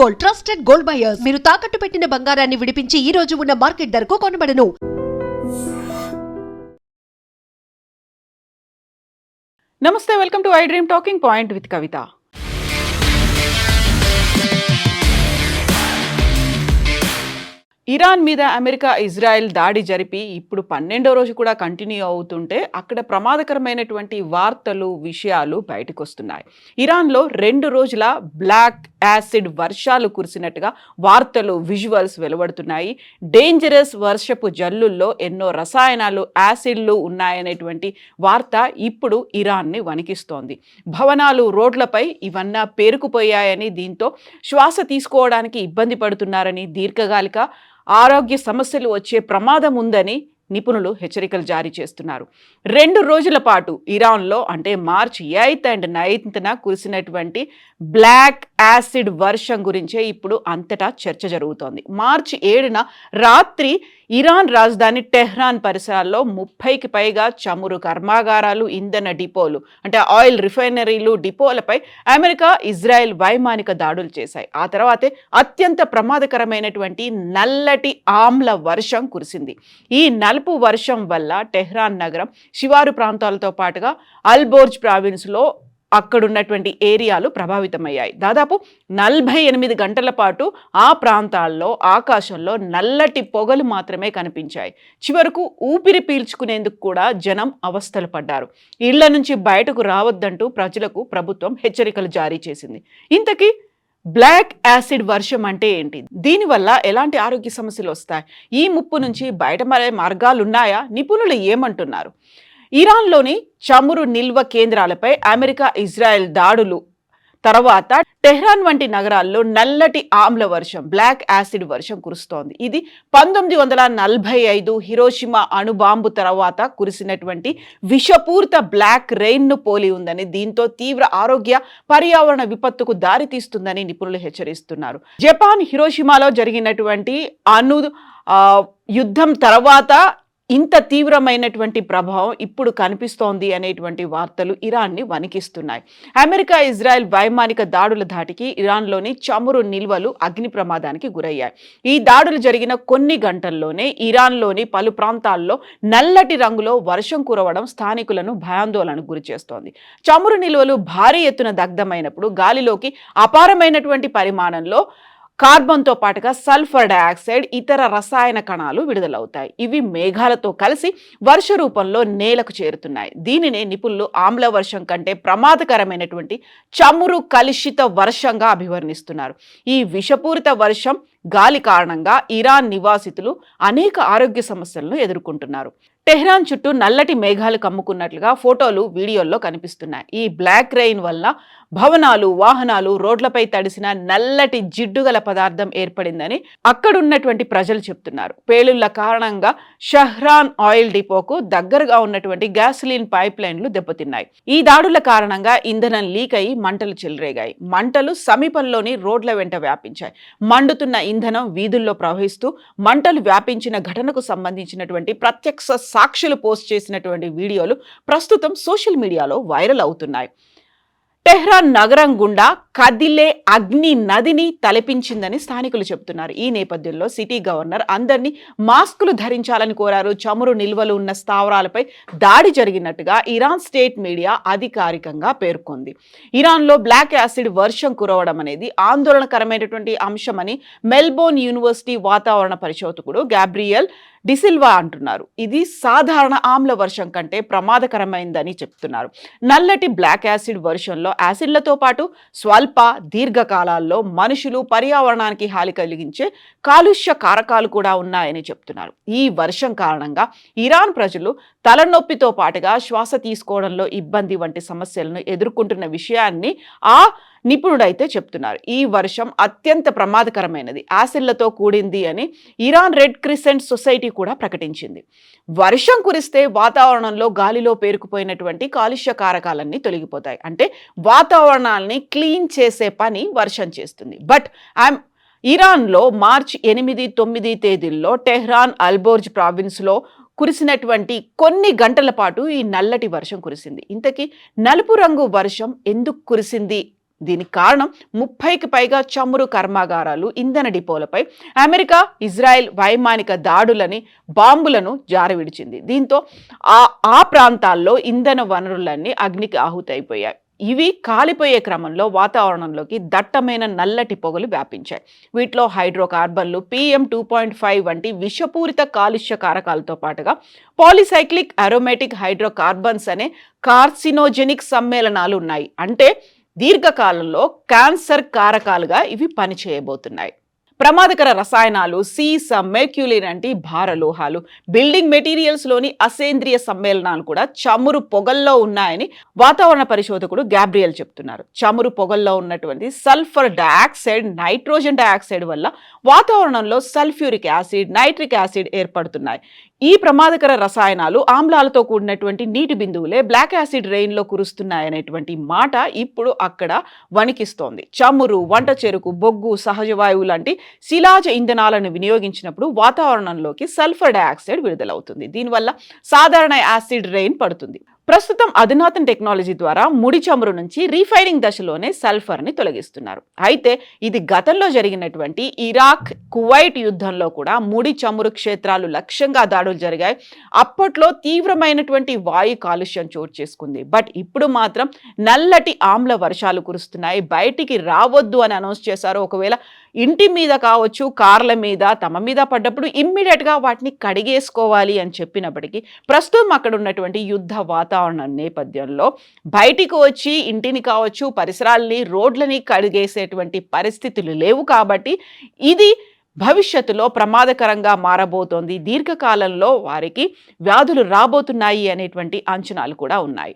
Gold, trusted gold buyers. మీరు తాకట్టు పెట్టిన బంగారాన్ని విడిపించి ఈ రోజు ఉన్న మార్కెట్ ధరకు కొనబడను. నమస్తే, welcome to I dream talking point with Kavitha. Iran మీద అమెరికా, ఇజ్రాయెల్ దాడి జరిపి ఇప్పుడు 12వ రోజు కూడా కంటిన్యూ అవుతుంటే అక్కడ ప్రమాదకరమైనటువంటి వార్తలు, విషయాలు బయటకు వస్తున్నాయి. ఇరాన్లో 2 రోజుల బ్లాక్ యాసిడ్ వర్షాలు కురిసినట్టుగా వార్తలు, విజువల్స్ వెలువడుతున్నాయి. డేంజరస్ వర్షపు జల్లుల్లో ఎన్నో రసాయనాలు, యాసిడ్లు ఉన్నాయనేటువంటి వార్త ఇప్పుడు ఇరాన్ని వణికిస్తోంది. భవనాలు, రోడ్లపై ఇవన్నీ పేరుకుపోయాయని, దీంతో శ్వాస తీసుకోవడానికి ఇబ్బంది పడుతున్నారని, దీర్ఘకాలిక ఆరోగ్య సమస్యలు వచ్చే ప్రమాదం ఉందని నిపుణులు హెచ్చరికలు జారీ చేస్తున్నారు. 2 రోజుల పాటు ఇరాన్లో అంటే మార్చ్ 8th and 9th కురిసినటువంటి బ్లాక్ యాసిడ్ వర్షం గురించే ఇప్పుడు అంతటా చర్చ జరుగుతోంది. మార్చి 7న రాత్రి ఇరాన్ రాజధాని టెహ్రాన్ పరిసరాల్లో 30కి పైగా చమురు కర్మాగారాలు, ఇంధన డిపోలు అంటే ఆయిల్ రిఫైనరీలు, డిపోలపై అమెరికా, ఇజ్రాయెల్ వైమానిక దాడులు చేశాయి. ఆ తర్వాతే అత్యంత ప్రమాదకరమైనటువంటి నల్లటి ఆమ్ల వర్షం కురిసింది. ఈ నలుపు వర్షం వల్ల టెహ్రాన్ నగరం శివారు ప్రాంతాలతో పాటుగా అల్బోర్జ్ ప్రావిన్స్లో అక్కడున్నటువంటి ఏరియాలు ప్రభావితమయ్యాయి. దాదాపు 48 గంటల పాటు ఆ ప్రాంతాల్లో ఆకాశంలో నల్లటి పొగలు మాత్రమే కనిపించాయి. చివరకు ఊపిరి పీల్చుకునేందుకు కూడా జనం అవస్థలు పడ్డారు. ఇళ్ల నుంచి బయటకు రావద్దంటూ ప్రజలకు ప్రభుత్వం హెచ్చరికలు జారీ చేసింది. ఇంతకీ బ్లాక్ యాసిడ్ వర్షం అంటే ఏంటి? దీనివల్ల ఎలాంటి ఆరోగ్య సమస్యలు వస్తాయి? ఈ ముప్పు నుంచి బయటపడే మార్గాలున్నాయా? నిపుణులు ఏమంటున్నారు? ఇరాన్లోని చమురు నిల్వ కేంద్రాలపై అమెరికా, ఇజ్రాయెల్ దాడులు తర్వాత టెహ్రాన్ వంటి నగరాల్లో నల్లటి ఆమ్ల వర్షం, బ్లాక్ యాసిడ్ వర్షం కురుస్తోంది. ఇది 1945 హిరోషిమా అణుబాంబు తర్వాత కురిసినటువంటి విషపూరిత బ్లాక్ రెయిన్ను పోలి ఉందని, దీంతో తీవ్ర ఆరోగ్య, పర్యావరణ విపత్తుకు దారితీస్తుందని నిపుణులు హెచ్చరిస్తున్నారు. జపాన్ హిరోషిమాలో జరిగినటువంటి యుద్ధం తర్వాత ఇంత తీవ్రమైనటువంటి ప్రభావం ఇప్పుడు కనిపిస్తోంది అనేటువంటి వార్తలు ఇరాన్ని వణికిస్తున్నాయి. అమెరికా, ఇజ్రాయెల్ వైమానిక దాడుల ధాటికి ఇరాన్లోని చమురు నిల్వలు అగ్ని ప్రమాదానికి గురయ్యాయి. ఈ దాడులు జరిగిన కొన్ని గంటల్లోనే ఇరాన్లోని పలు ప్రాంతాల్లో నల్లటి రంగులో వర్షం కురవడం స్థానికులను భయాందోళనకు గురి చేస్తోంది. చమురు నిల్వలు భారీ ఎత్తున దగ్ధమైనప్పుడు గాలిలోకి అపారమైనటువంటి పరిమాణంలో కార్బన్తో పాటుగా సల్ఫర్ డయాక్సైడ్, ఇతర రసాయన కణాలు విడుదలవుతాయి. ఇవి మేఘాలతో కలిసి వర్ష రూపంలో నేలకు చేరుతున్నాయి. దీనినే నిపుణులు ఆమ్ల వర్షం కంటే ప్రమాదకరమైనటువంటి చమురు కలుషిత వర్షంగా అభివర్ణిస్తున్నారు. ఈ విషపూరిత వర్షం గాలి కారణంగా ఇరాన్ నివాసితులు అనేక ఆరోగ్య సమస్యలను ఎదుర్కొంటున్నారు. టెహ్రాన్ చుట్టూ నల్లటి మేఘాలు కమ్ముకున్నట్లుగా ఫోటోలు, వీడియోల్లో కనిపిస్తున్నాయి. ఈ బ్లాక్ రెయిన్ వల్ల భవనాలు, వాహనాలు, రోడ్లపై తడిసిన నల్లటి జిడ్డుగల పదార్థం ఏర్పడిందని అక్కడున్నటువంటి ప్రజలు చెప్తున్నారు. పేలుళ్ల కారణంగా షహ్రాన్ ఆయిల్ డిపోకు దగ్గరగా ఉన్నటువంటి గ్యాసోలిన్ పైప్ లైన్లు దెబ్బతిన్నాయి. ఈ దాడుల కారణంగా ఇంధనం లీక్ అయి మంటలు చెలరేగాయి. మంటలు సమీపంలోని రోడ్ల వెంట వ్యాపించాయి. మండుతున్న ఇంధనం వీధుల్లో ప్రవహిస్తూ మంటలు వ్యాపించిన ఘటనకు సంబంధించినటువంటి ప్రత్యక్ష సాక్షులు పోస్ట్ చేసినటువంటి వీడియోలు ప్రస్తుతం సోషల్ మీడియాలో వైరల్ అవుతున్నాయి. టెహ్రాన్ నగరం గుండా కదిలే అగ్ని నదిని తలపించిందని స్థానికులు చెబుతున్నారు. ఈ నేపథ్యంలో సిటీ గవర్నర్ అందరినీ మాస్కులు ధరించాలని కోరారు. చమురు నిల్వలు ఉన్న స్థావరాలపై దాడి జరిగినట్టుగా ఇరాన్ స్టేట్ మీడియా అధికారికంగా పేర్కొంది. ఇరాన్లో బ్లాక్ యాసిడ్ వర్షం కురవడం అనేది ఆందోళనకరమైనటువంటి అంశమని మెల్బోర్న్ యూనివర్సిటీ వాతావరణ పరిశోధకుడు గ్యాబ్రియల్ డిసిల్వా అంటున్నారు. ఇది సాధారణ ఆమ్ల వర్షం కంటే ప్రమాదకరమైందని చెప్తున్నారు. నల్లటి బ్లాక్ యాసిడ్ వర్షంలో యాసిడ్లతో పాటు స్వల్ప, దీర్ఘకాలాల్లో మనుషులు, పర్యావరణానికి హాని కలిగించే కాలుష్య కారకాలు కూడా ఉన్నాయని చెప్తున్నారు. ఈ వర్షం కారణంగా ఇరాన్ ప్రజలు తలనొప్పితో పాటుగా శ్వాస తీసుకోవడంలో ఇబ్బంది వంటి సమస్యలను ఎదుర్కొంటున్న విషయాన్ని ఆ నిపుణుడైతే చెప్తున్నారు. ఈ వర్షం అత్యంత ప్రమాదకరమైనది, యాసిడ్లతో కూడింది అని ఇరాన్ రెడ్ క్రిసెంట్ సొసైటీ కూడా ప్రకటించింది. వర్షం కురిస్తే వాతావరణంలో గాలిలో పేరుకుపోయినటువంటి కాలుష్య కారకాలన్నీ తొలగిపోతాయి. అంటే వాతావరణాన్ని క్లీన్ చేసే పని వర్షం చేస్తుంది. బట్ ఇరాన్లో మార్చి 8, 9 తేదీల్లో టెహ్రాన్, అల్బోర్జ్ ప్రావిన్స్లో కురిసినటువంటి కొన్ని గంటల పాటు ఈ నల్లటి వర్షం కురిసింది. ఇంతకీ నలుపు రంగు వర్షం ఎందుకు కురిసింది? దీనికి కారణం 30కి పైగా చమురు కర్మాగారాలు, ఇంధన డిపోలపై అమెరికా ఇజ్రాయెల్ వైమానిక దాడులని, బాంబులను జారవిడిచింది. దీంతో ఆ ప్రాంతాల్లో ఇంధన వనరులన్నీ అగ్నికి ఆహుతైపోయాయి. ఇవి కాలిపోయే క్రమంలో వాతావరణంలోకి దట్టమైన నల్లటి పొగలు వ్యాపించాయి. వీటిలో హైడ్రోకార్బన్లు, PM2.5 వంటి విషపూరిత కాలుష్య కారకాలతో పాటుగా పాలిసైక్లిక్ అరోమేటిక్ హైడ్రోకార్బన్స్ అనే కార్సినోజెనిక్ సమ్మేళనాలు ఉన్నాయి. అంటే దీర్ఘకాలంలో క్యాన్సర్ కారకాలుగా ఇవి పనిచేయబోతున్నాయి. ప్రమాదకర రసాయనాలు, సీసం, మెర్క్యూరీ వంటి భార లోహాలు, బిల్డింగ్ మెటీరియల్స్లోని అసేంద్రియ సమ్మేళనాలు కూడా చమురు పొగల్లో ఉన్నాయని వాతావరణ పరిశోధకుడు గ్యాబ్రియల్ చెప్తున్నారు. చమురు పొగల్లో ఉన్నటువంటి సల్ఫర్ డయాక్సైడ్, నైట్రోజన్ డయాక్సైడ్ వల్ల వాతావరణంలో సల్ఫ్యూరిక్ యాసిడ్, నైట్రిక్ యాసిడ్ ఏర్పడుతున్నాయి. ఈ ప్రమాదకర రసాయనాలు ఆమ్లాలతో కూడినటువంటి నీటి బిందువులే బ్లాక్ యాసిడ్ రెయిన్లో కురుస్తున్నాయనేటువంటి మాట ఇప్పుడు అక్కడ వణికిస్తోంది. చమురు, వంట చెరుకు, బొగ్గు, సహజ వాయువు లాంటి శిలాజ ఇంధనాలను వినియోగించినప్పుడు వాతావరణంలోకి సల్ఫర్ డయాక్సైడ్ విడుదలవుతుంది. దీనివల్ల సాధారణ యాసిడ్ రెయిన్ పడుతుంది. ప్రస్తుతం అధునాతన టెక్నాలజీ ద్వారా ముడి చమురు నుంచి రీఫైనింగ్ దశలోనే సల్ఫర్ని తొలగిస్తున్నారు. అయితే ఇది గతంలో జరిగినటువంటి ఇరాక్, కువైట్ యుద్ధంలో కూడా ముడి చమురు క్షేత్రాలు లక్ష్యంగా దాడులు జరిగాయి. అప్పట్లో తీవ్రమైనటువంటి వాయు కాలుష్యం చోటు చేసుకుంది. బట్ ఇప్పుడు మాత్రం నల్లటి ఆమ్ల వర్షాలు కురుస్తున్నాయి. బయటికి రావద్దు అని అనౌన్స్ చేశారు. ఒకవేళ ఇంటి మీద కావచ్చు, కార్ల మీద, తమ మీద పడ్డప్పుడు ఇమ్మీడియట్గా వాటిని కడిగేసుకోవాలి అని చెప్పినప్పటికీ ప్రస్తుతం అక్కడ ఉన్నటువంటి యుద్ధ వాతావరణం నేపథ్యంలో బయటికి వచ్చి ఇంటిని కావచ్చు, పరిసరాలని, రోడ్లని కడిగేసేటువంటి పరిస్థితులు లేవు. కాబట్టి ఇది భవిష్యత్తులో ప్రమాదకరంగా మారబోతోంది. దీర్ఘకాలంలో వారికి వ్యాధులు రాబోతున్నాయి అనేటువంటి అంచనాలు కూడా ఉన్నాయి.